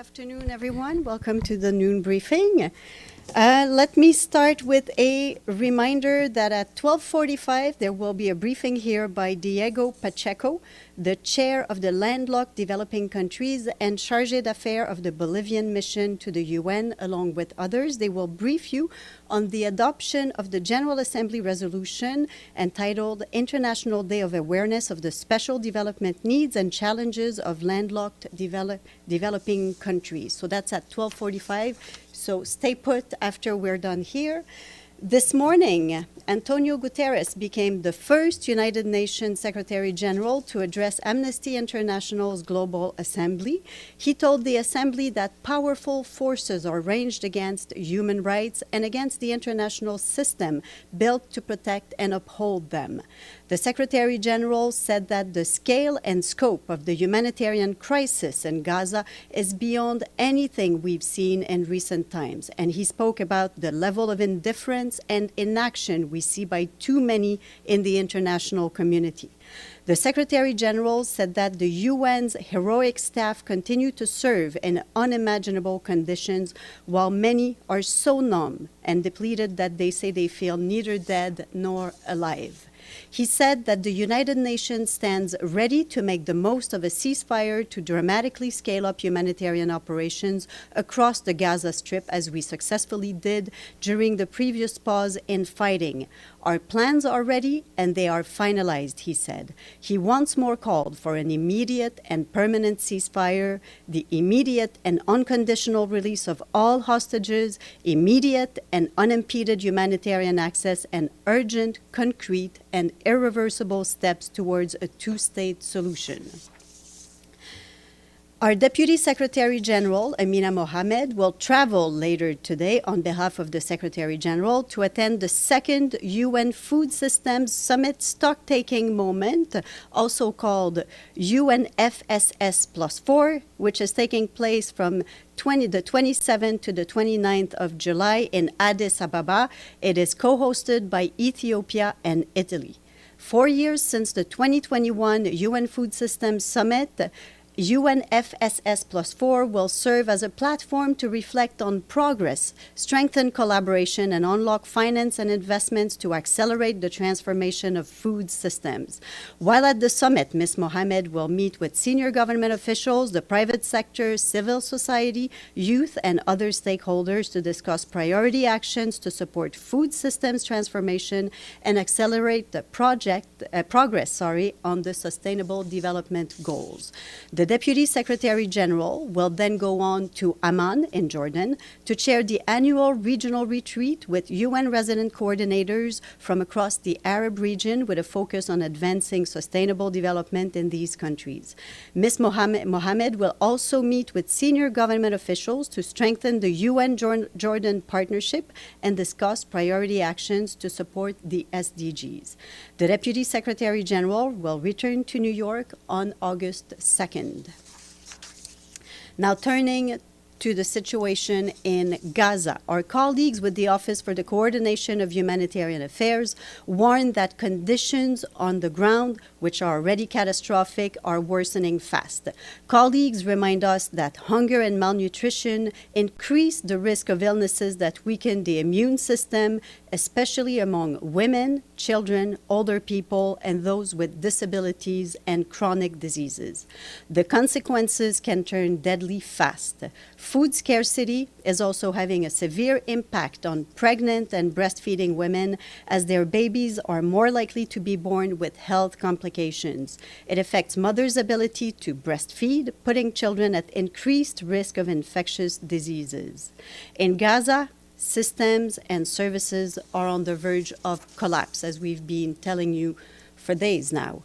afternoon, everyone. Welcome to the noon briefing. Let me start with a reminder that at 12:45 there will be a briefing here by Diego Pacheco, the chair of the landlocked developing countries and chargé d'affaires of the Bolivian mission to the UN, along with others. They will brief you on the adoption of the General Assembly resolution entitled International Day of Awareness of the Special Development Needs and Challenges of Landlocked Developing Countries. So that's at 12:45. So stay put after we're done here. This morning, Antonio Guterres became the first United Nations Secretary General to address Amnesty International's Global Assembly. He told the Assembly that powerful forces are ranged against human rights and against the international system built to protect and uphold them. The Secretary General said that the scale and scope of the humanitarian crisis in Gaza is beyond anything we've seen in recent times, and he spoke about the level of indifference and inaction we see by too many in the international community. The Secretary General said that the UN's heroic staff continue to serve in unimaginable conditions, while many are so numb and depleted that they say they feel neither dead nor alive. He said that the United Nations stands ready to make the most of a ceasefire to dramatically scale up humanitarian operations across the Gaza Strip, as we successfully did during the previous pause in fighting. Our plans are ready and they are finalized, he said. He once more called for an immediate and permanent ceasefire, the immediate and unconditional release of all hostages, immediate and unimpeded humanitarian access, and urgent, concrete, and irreversible steps towards a two-state solution. Our Deputy Secretary General, Amina Mohamed, will travel later today on behalf of the Secretary General to attend the second UN Food Systems Summit stock-taking moment, also called UNFSS+4, which is taking place from the 27th to the 29th of July in Addis Ababa. It is co-hosted by Ethiopia and Italy. 4 years since the 2021 UN Food Systems Summit, UNFSS+4 will serve as a platform to reflect on progress, strengthen collaboration, and unlock finance and investments to accelerate the transformation of food systems. While at the summit, Ms. Mohamed will meet with senior government officials, the private sector, civil society, youth, and other stakeholders to discuss priority actions to support food systems transformation and accelerate the progress on the Sustainable Development Goals. The Deputy Secretary General will then go on to Amman in Jordan to chair the annual regional retreat with UN resident coordinators from across the Arab region with a focus on advancing sustainable development in these countries. Ms. Mohamed will also meet with senior government officials to strengthen the UN-Jordan partnership and discuss priority actions to support the SDGs. The Deputy Secretary General will return to New York on August 2nd. Now turning to the situation in Gaza. Our colleagues with the Office for the Coordination of Humanitarian Affairs warn that conditions on the ground, which are already catastrophic, are worsening fast. Colleagues remind us that hunger and malnutrition increase the risk of illnesses that weaken the immune system, especially among women, children, older people, and those with disabilities and chronic diseases. The consequences can turn deadly fast. Food scarcity is also having a severe impact on pregnant and breastfeeding women, as their babies are more likely to be born with health complications. It affects mothers' ability to breastfeed, putting children at increased risk of infectious diseases. In Gaza, systems and services are on the verge of collapse, as we've been telling you for days now.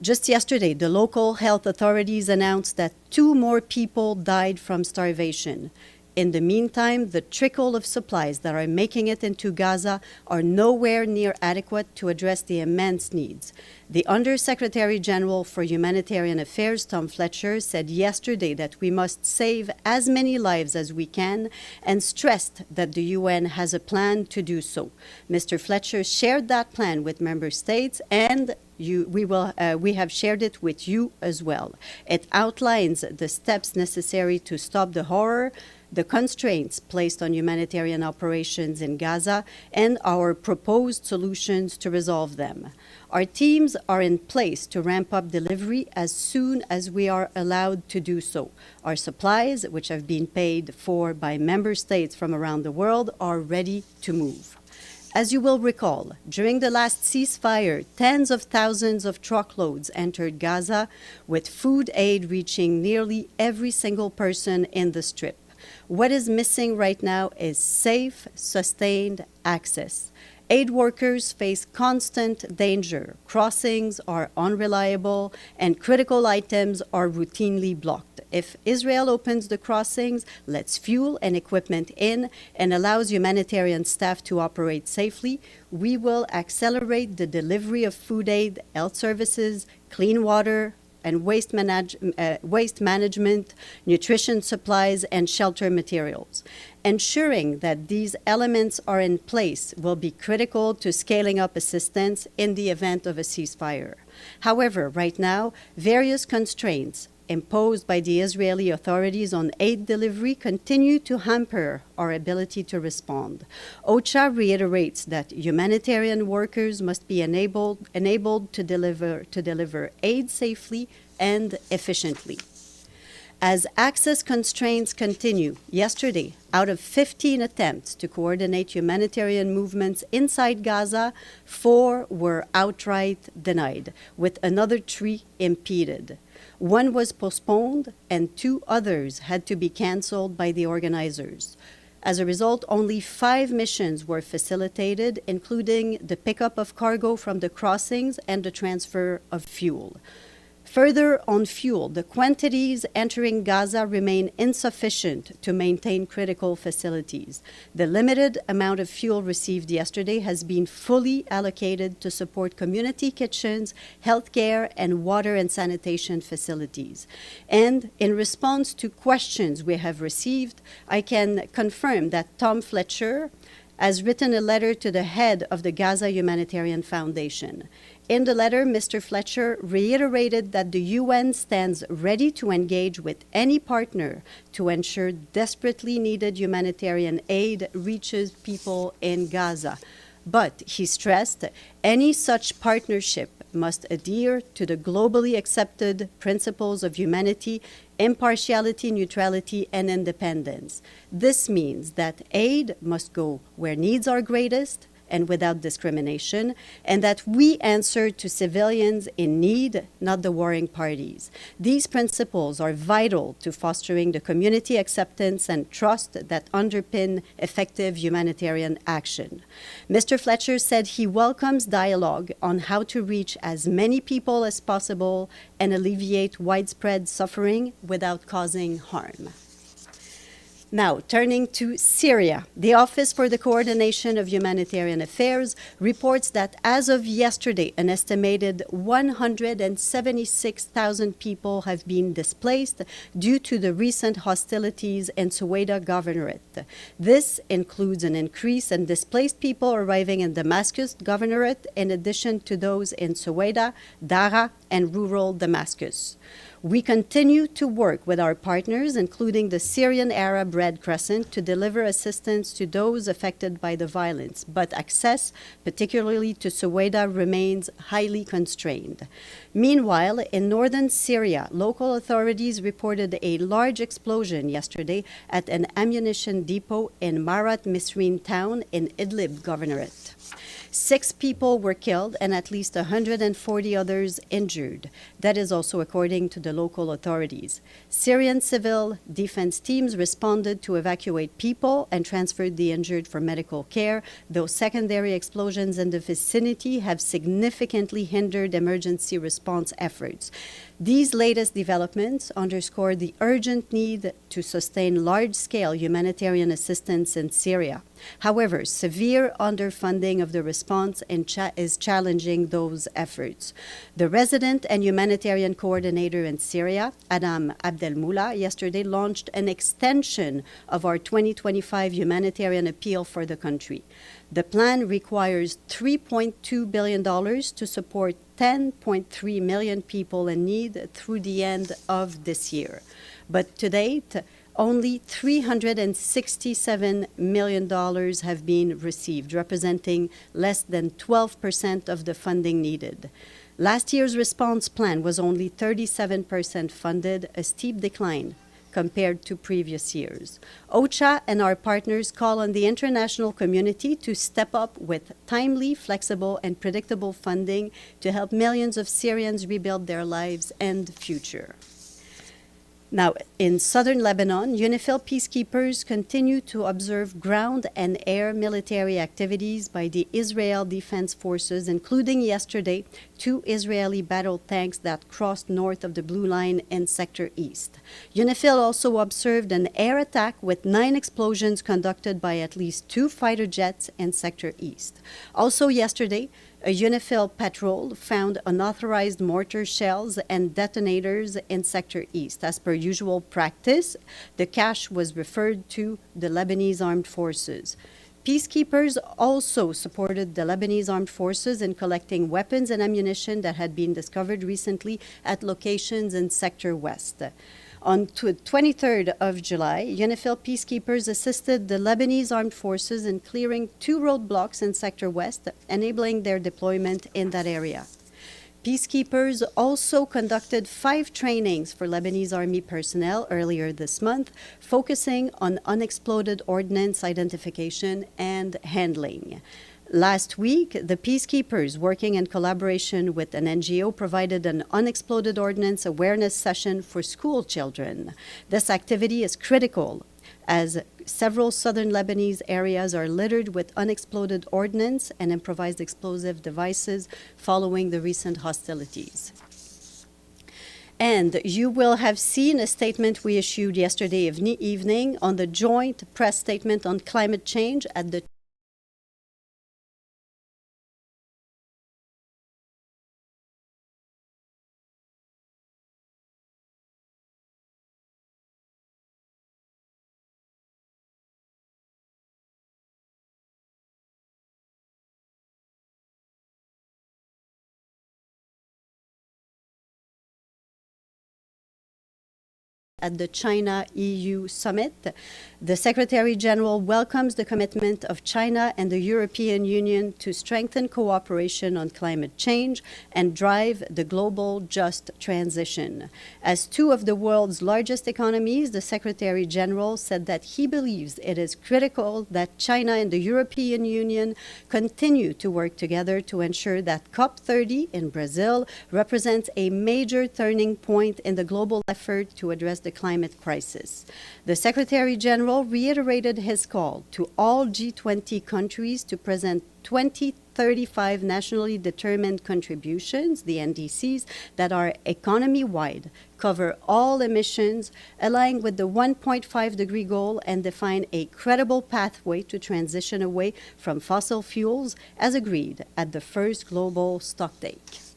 Just yesterday, the local health authorities announced that 2 more people died from starvation. In the meantime, the trickle of supplies that are making it into Gaza are nowhere near adequate to address the immense needs. The Undersecretary General for Humanitarian Affairs, Tom Fletcher, said yesterday that we must save as many lives as we can and stressed that the UN has a plan to do so. Mr. Fletcher shared that plan with member states and we have shared it with you as well. It outlines the steps necessary to stop the horror, the constraints placed on humanitarian operations in Gaza, and our proposed solutions to resolve them. Our teams are in place to ramp up delivery as soon as we are allowed to do so. Our supplies, which have been paid for by member states from around the world, are ready to move. As you will recall, during the last ceasefire, tens of thousands of truckloads entered Gaza, with food aid reaching nearly every single person in the Strip. What is missing right now is safe, sustained access. Aid workers face constant danger. Crossings are unreliable, and critical items are routinely blocked. If Israel opens the crossings, lets fuel and equipment in, and allows humanitarian staff to operate safely, we will accelerate the delivery of food aid, health services, clean water, and waste management, nutrition supplies, and shelter materials. Ensuring that these elements are in place will be critical to scaling up assistance in the event of a ceasefire. However, right now, various constraints imposed by the Israeli authorities on aid delivery continue to hamper our ability to respond. OCHA reiterates that humanitarian workers must be enabled to deliver aid safely and efficiently. As access constraints continue, yesterday, out of 15 attempts to coordinate humanitarian movements inside Gaza, 4 were outright denied, with another 3 impeded. 1 was postponed, and 2 others had to be canceled by the organizers. As a result, only 5 missions were facilitated, including the pickup of cargo from the crossings and the transfer of fuel. Further, on fuel, the quantities entering Gaza remain insufficient to maintain critical facilities. The limited amount of fuel received yesterday has been fully allocated to support community kitchens, healthcare, and water and sanitation facilities. And in response to questions we have received, I can confirm that Tom Fletcher has written a letter to the head of the Gaza Humanitarian Foundation. In the letter, Mr. Fletcher reiterated that the UN stands ready to engage with any partner to ensure desperately needed humanitarian aid reaches people in Gaza. But he stressed any such partnership must adhere to the globally accepted principles of humanity, impartiality, neutrality, and independence. This means that aid must go where needs are greatest and without discrimination, and that we answer to civilians in need, not the warring parties. These principles are vital to fostering the community acceptance and trust that underpin effective humanitarian action. Mr. Fletcher said he welcomes dialogue on how to reach as many people as possible and alleviate widespread suffering without causing harm. Now, turning to Syria, the Office for the Coordination of Humanitarian Affairs reports that as of yesterday, an estimated 176,000 people have been displaced due to the recent hostilities in Suwaida Governorate. This includes an increase in displaced people arriving in Damascus Governorate, in addition to those in Suwaida, Dara, and rural Damascus. We continue to work with our partners, including the Syrian Arab Red Crescent, to deliver assistance to those affected by the violence, but access, particularly to Suwaida, remains highly constrained. Meanwhile, in northern Syria, local authorities reported a large explosion yesterday at an ammunition depot in Marat Misrin town in Idlib Governorate. 6 people were killed and at least 140 others injured. That is also according to the local authorities. Syrian civil defense teams responded to evacuate people and transferred the injured for medical care, though secondary explosions in the vicinity have significantly hindered emergency response efforts. These latest developments underscore the urgent need to sustain large-scale humanitarian assistance in Syria. However, severe underfunding of the response is challenging those efforts. The resident and humanitarian coordinator in Syria, Adam Abdelmoula, yesterday launched an extension of our 2025 humanitarian appeal for the country. The plan requires $3.2 billion to support 10.3 million people in need through the end of this year. But to date, only $367 million have been received, representing less than 12% of the funding needed. Last year's response plan was only 37% funded, a steep decline compared to previous years. OCHA and our partners call on the international community to step up with timely, flexible, and predictable funding to help millions of Syrians rebuild their lives and future. Now, in southern Lebanon, UNIFIL peacekeepers continue to observe ground and air military activities by the Israel Defense Forces, including yesterday 2 Israeli battle tanks that crossed north of the Blue Line in Sector East. UNIFIL also observed an air attack with 9 explosions conducted by at least 2 fighter jets in Sector East. Also yesterday, a UNIFIL patrol found unauthorized mortar shells and detonators in Sector East. As per usual practice, the cache was referred to the Lebanese Armed Forces. Peacekeepers also supported the Lebanese Armed Forces in collecting weapons and ammunition that had been discovered recently at locations in Sector West. On 23rd of July, UNIFIL peacekeepers assisted the Lebanese Armed Forces in clearing 2 roadblocks in Sector West, enabling their deployment in that area. Peacekeepers also conducted 5 trainings for Lebanese Army personnel earlier this month, focusing on unexploded ordnance identification and handling. Last week, the peacekeepers, working in collaboration with an NGO, provided an unexploded ordnance awareness session for school children. This activity is critical as several southern Lebanese areas are littered with unexploded ordnance and improvised explosive devices following the recent hostilities. And you will have seen a statement we issued yesterday evening on the joint press statement on climate change at the China-EU summit. The Secretary General welcomes the commitment of China and the European Union to strengthen cooperation on climate change and drive the global just transition. As 2 of the world's largest economies, the Secretary General said that he believes it is critical that China and the European Union continue to work together to ensure that COP30 in Brazil represents a major turning point in the global effort to address the climate crisis. The Secretary General reiterated his call to all G20 countries to present 2035 nationally determined contributions, the NDCs, that are economy-wide, cover all emissions, align with the 1.5-degree goal, and define a credible pathway to transition away from fossil fuels, as agreed at the first global stocktake.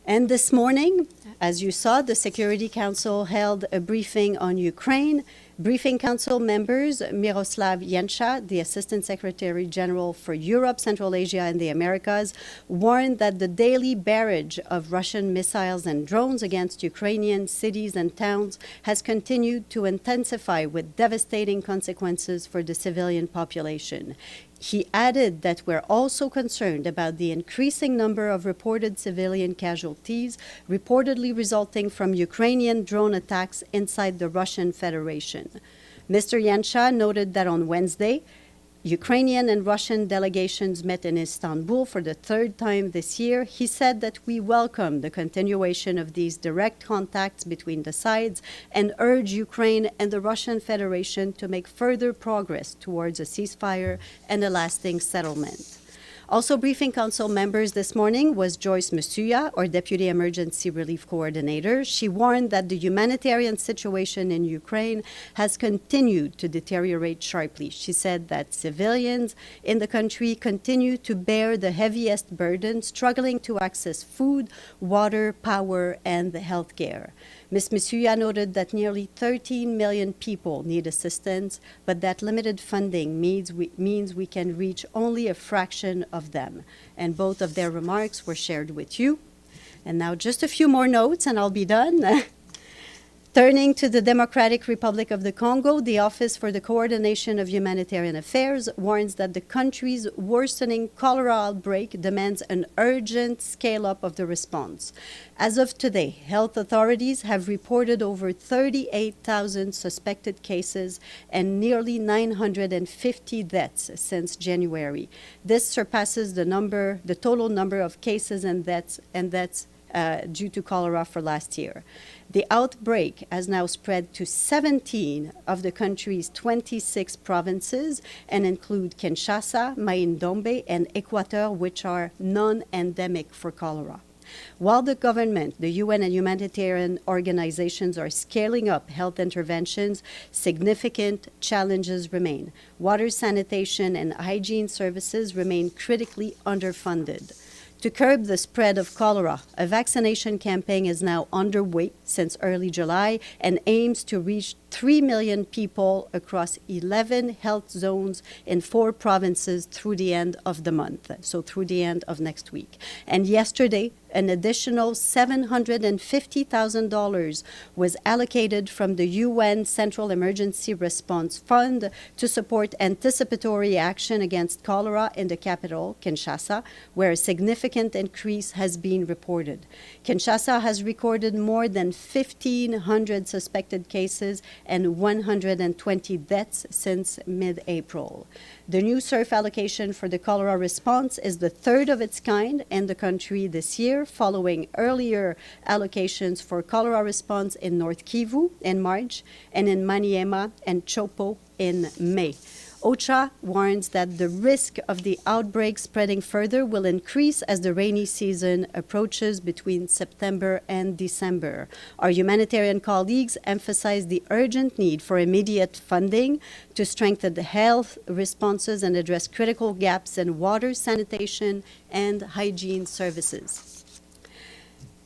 And this morning, as you saw, the Security Council held a briefing on Ukraine. Briefing Council members Miroslav Yencha, the Assistant Secretary General for Europe, Central Asia, and the Americas, warned that the daily barrage of Russian missiles and drones against Ukrainian cities and towns has continued to intensify with devastating consequences for the civilian population. He added that we're also concerned about the increasing number of reported civilian casualties, reportedly resulting from Ukrainian drone attacks inside the Russian Federation. Mr. Yencha noted that on Wednesday, Ukrainian and Russian delegations met in Istanbul for the 3rd time this year. He said that we welcome the continuation of these direct contacts between the sides and urge Ukraine and the Russian Federation to make further progress towards a ceasefire and a lasting settlement. Also briefing Council members this morning was Joyce Masuya, our Deputy Emergency Relief Coordinator. She warned that the humanitarian situation in Ukraine has continued to deteriorate sharply. She said that civilians in the country continue to bear the heaviest burden, struggling to access food, water, power, and health care. Ms. Misuya noted that nearly 13 million people need assistance, but that limited funding means we can reach only a fraction of them. And both of their remarks were shared with you. And now just a few more notes and I'll be done. Turning to the Democratic Republic of the Congo, the Office for the Coordination of Humanitarian Affairs warns that the country's worsening cholera outbreak demands an urgent scale-up of the response. As of today, health authorities have reported over 38,000 suspected cases and nearly 950 deaths since January. This surpasses the total number of cases and deaths due to cholera for last year. The outbreak has now spread to 17 of the country's 26 provinces and include Kinshasa, Mai-Ndombe, and Equateur, which are non-endemic for cholera. While the government, the UN, and humanitarian organizations are scaling up health interventions, significant challenges remain. Water, sanitation, and hygiene services remain critically underfunded. To curb the spread of cholera, a vaccination campaign is now underway since early July and aims to reach 3 million people across 11 health zones in 4 provinces through the end of the month, so through the end of next week. And yesterday, an additional $750,000 was allocated from the UN Central Emergency Response Fund to support anticipatory action against cholera in the capital, Kinshasa, where a significant increase has been reported. Kinshasa has recorded more than 1,500 suspected cases and 120 deaths since mid-April. The new SURF allocation for the cholera response is the third of its kind in the country this year, following earlier allocations for cholera response in North Kivu in March and in Maniema and Chopo in May. OCHA warns that the risk of the outbreak spreading further will increase as the rainy season approaches between September and December. Our humanitarian colleagues emphasize the urgent need for immediate funding to strengthen the health responses and address critical gaps in water, sanitation, and hygiene services.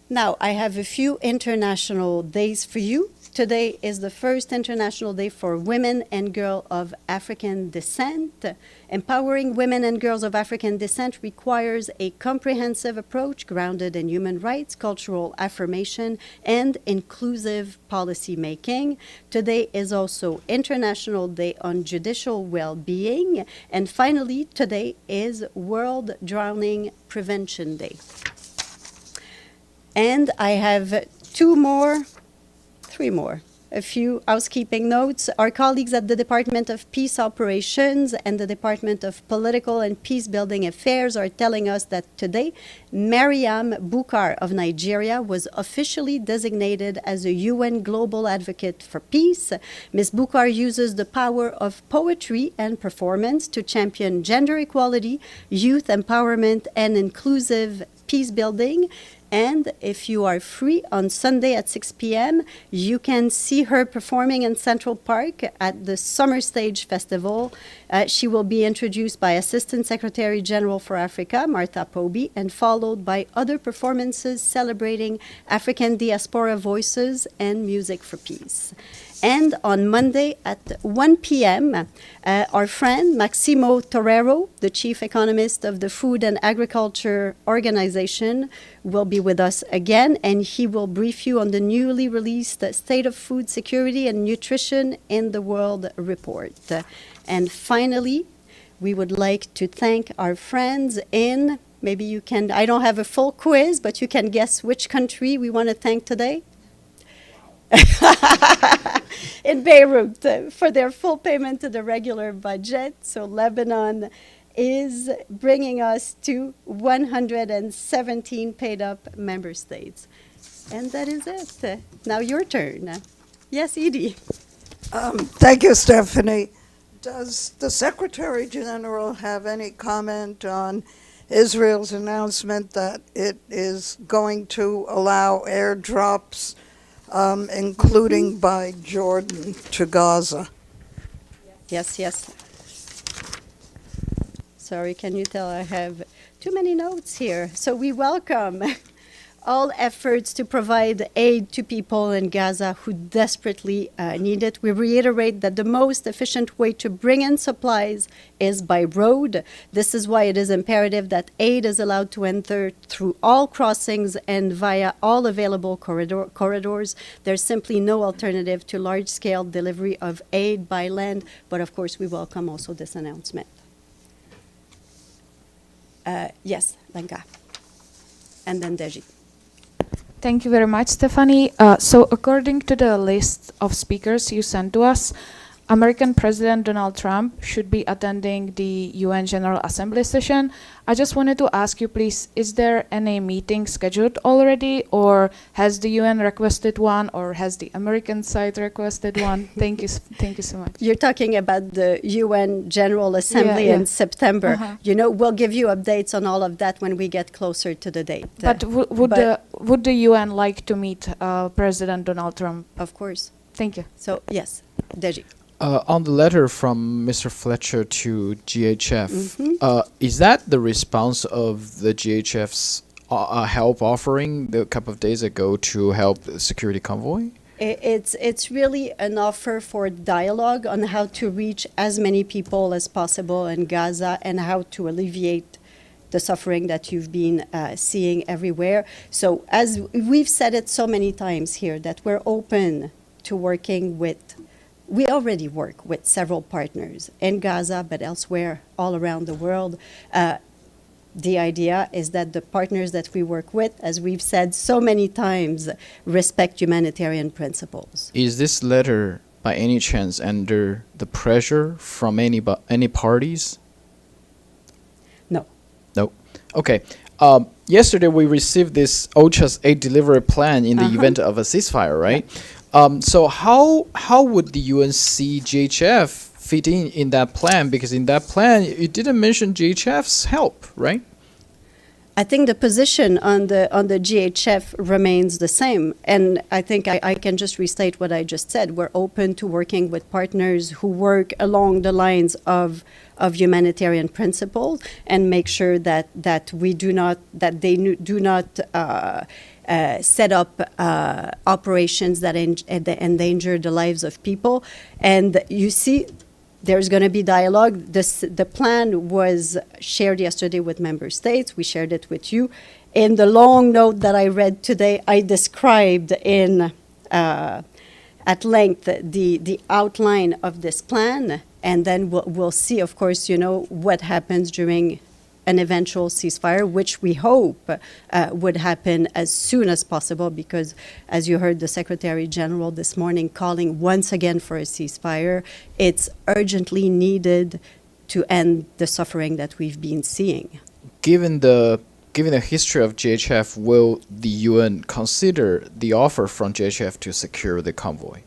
Now, I have a few international days for you. Today is the first International Day for Women and Girls of African Descent. Empowering women and girls of African descent requires a comprehensive approach grounded in human rights, cultural affirmation, and inclusive policy making. Today is also International Day on Judicial Well-being. And finally, today is World Drowning Prevention Day. And I have three more. A few housekeeping notes. Our colleagues at the Department of Peace Operations and the Department of Political and Peace-Building Affairs are telling us that today, Mariam Bukar of Nigeria was officially designated as a UN Global Advocate for Peace. Ms. Bukar uses the power of poetry and performance to champion gender equality, youth empowerment, and inclusive peace building. And if you are free on Sunday at 6 p.m., you can see her performing in Central Park at the Summer Stage Festival. She will be introduced by Assistant Secretary General for Africa, Martha Poby, and followed by other performances celebrating African diaspora voices and music for peace. And on Monday at 1 p.m., our friend Maximo Torrero, the chief economist of the Food and Agriculture Organization, will be with us again, and he will brief you on the newly released State of Food Security and Nutrition in the World report. And finally, we would like to thank our friends in, maybe you can, I don't have a full quiz, but you can guess which country we want to thank today. In Beirut for their full payment to the regular budget. So Lebanon is bringing us to 117 paid up member states. And that is it. Now your turn. Yes, Edie. Thank you, Stephanie. Does the Secretary General have any comment on Israel's announcement that it is going to allow airdrops, including by Jordan, to Gaza? Yes. Sorry, can you tell I have too many notes here? So we welcome all efforts to provide aid to people in Gaza who desperately need it. We reiterate that the most efficient way to bring in supplies is by road. This is why it is imperative that aid is allowed to enter through all crossings and via all available corridors. There's simply no alternative to large-scale delivery of aid by land, but of course we welcome also this announcement. Yes, Lenka. And then Deji. Thank you very much, Stephanie. So according to the list of speakers you sent to us, American President Donald Trump should be attending the UN General Assembly session. I just wanted to ask you, please, is there any meeting scheduled already, or has the UN requested one, or has the American side requested one? Thank you so much. You're talking about the UN General Assembly in September. You know, we'll give you updates on all of that when we get closer to the date. But would the UN like to meet President Donald Trump? Of course. Thank you. So, yes, Deji. On the letter from Mr. Fletcher to GHF, is that the response of the GHF's help offering a couple of days ago to help the security convoy? It's really an offer for dialogue on how to reach as many people as possible in Gaza and how to alleviate the suffering that you've been seeing everywhere. So as we've said it so many times here, that we're open to working with. We already work with several partners in Gaza, but elsewhere all around the world. The idea is that the partners that we work with, as we've said so many times, respect humanitarian principles. Is this letter, by any chance, under the pressure from any parties? No. No. Okay. Yesterday we received this OCHA's aid delivery plan in the event of a ceasefire, right? Yeah. So how would the UN see GHF fit in that plan? Because in that plan, it didn't mention GHF's help, right? I think the position on the GHF remains the same, and I think I can just restate what I just said. We're open to working with partners who work along the lines of humanitarian principles and make sure that they do not set up operations that endanger the lives of people. And you see, there's going to be dialogue. The plan was shared yesterday with member states. We shared it with you. In the long note that I read today, I described at length the outline of this plan. And then we'll see, of course, what happens during an eventual ceasefire, which we hope would happen as soon as possible, because, as you heard the Secretary General this morning calling once again for a ceasefire, it's urgently needed to end the suffering that we've been seeing. Given the history of GHF, will the UN consider the offer from GHF to secure the convoy?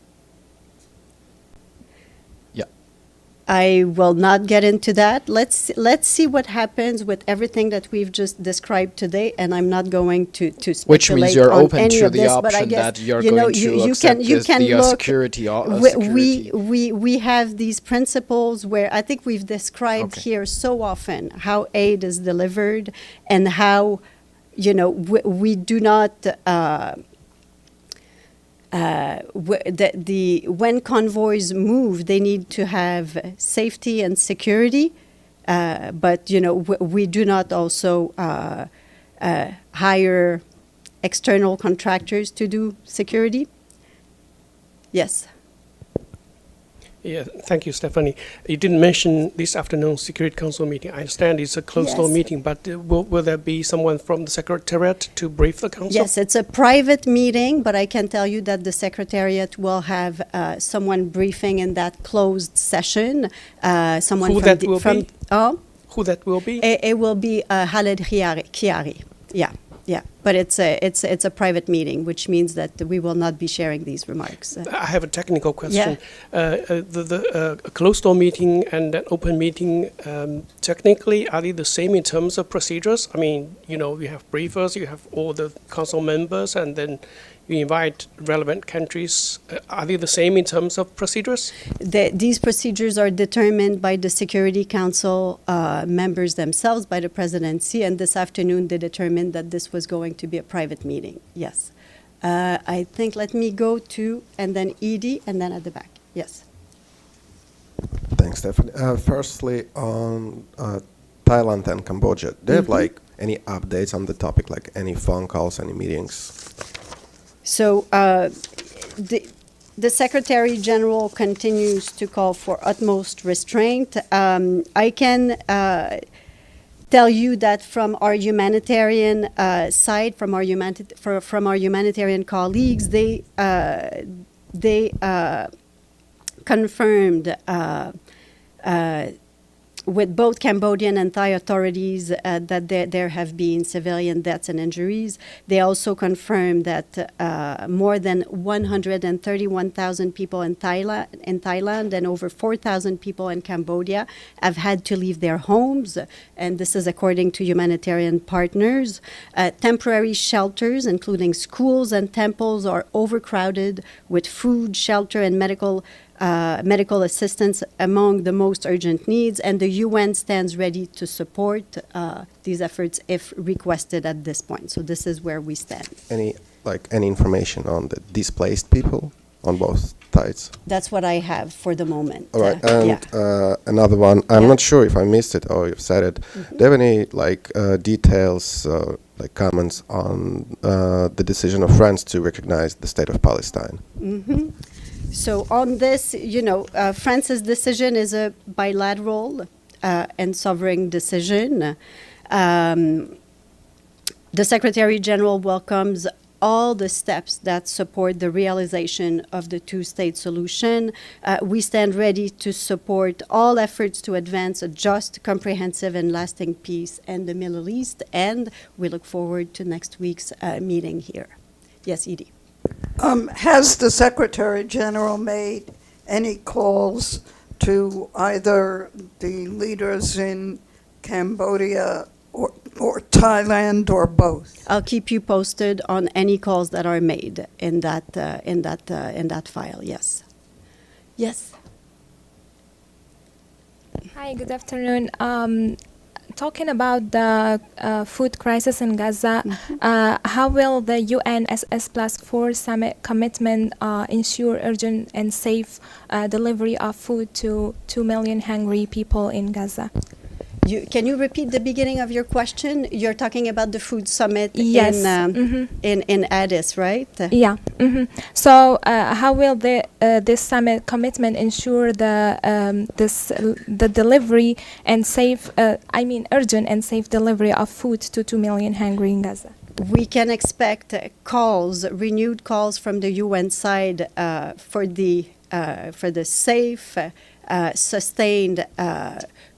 I will not get into that. Let's see what happens with everything that we've just described today, and I'm not going to speculate. Which means you're on open any to of the this, option that you're going to accept the security. We have these principles where I think we've described here so often how aid is delivered and how we do not. When convoys move, they need to have safety and security, but we do not also hire external contractors to do security. Yes. Yeah, thank you, Stephanie. You didn't mention this afternoon's Security Council meeting. I understand it's a closed-door meeting, but will there be someone from the Secretariat to brief the Council? Yes, it's a private meeting, but I can tell you that the Secretariat will have someone briefing in that closed session. Someone Who from that will be? Who that will be? It will be Khaled Khiari. Yeah, but it's a private meeting, which means that we will not be sharing these remarks. I have a technical question. The closed-door meeting and an open meeting, technically, are they the same in terms of procedures? I mean, you have briefers, you have all the council members, and then you invite relevant countries. Are they the same in terms of procedures? These procedures are determined by the Security Council members themselves, by the presidency, and this afternoon they determined that this was going to be a private meeting. Yes. I think, let me go to, and then Edie, and then at the back. Yes. Thanks, Stephanie. Firstly, on Thailand and Cambodia, do you have any updates on the topic, like any phone calls, any meetings? So the Secretary General continues to call for utmost restraint. I can tell you that from our humanitarian side, from our humanitarian colleagues, they confirmed with both Cambodian and Thai authorities that there have been civilian deaths and injuries. They also confirmed that more than 131,000 people in Thailand and over 4,000 people in Cambodia have had to leave their homes, and this is according to humanitarian partners. Temporary shelters, including schools and temples, are overcrowded with food, shelter, and medical assistance among the most urgent needs, and the UN stands ready to support these efforts if requested at this point. So this is where we stand. Any information on the displaced people on both sides? That's what I have for the moment. All right, and another one. I'm not sure if I missed it or you've said it. Do you have any details, comments on the decision of France to recognize the state of Palestine? So on this, France's decision is a bilateral and sovereign decision. The Secretary General welcomes all the steps that support the realization of the two-state solution. We stand ready to support all efforts to advance a just, comprehensive, and lasting peace in the Middle East, and we look forward to next week's meeting here. Yes, Edie. Has the Secretary General made any calls to either the leaders in Cambodia or Thailand or both? I'll keep you posted on any calls that are made in that file. Yes. Yes. Hi, good afternoon. Talking about the food crisis in Gaza, how will the UNSS+4 summit commitment ensure urgent and safe delivery of food to 2 million hungry people in Gaza? Can you repeat the beginning of your question? You're talking about the food summit Yes. in Addis, right? Yeah. So, how will this summit commitment ensure the delivery and urgent and safe delivery of food to 2 million hungry in Gaza? We can expect renewed calls from the UN side for the safe, sustained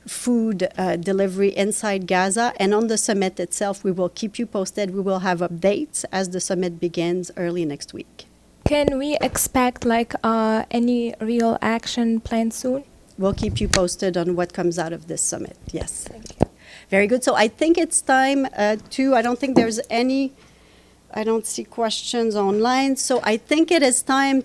food delivery inside Gaza. And on the summit itself, we will keep you posted. We will have updates as the summit begins early next week. Can we expect any real action planned soon? We'll keep you posted on what comes out of this summit. Yes. Thank you. Very good. So I think it's time I don't think there's any, I don't see questions online. So I think it is time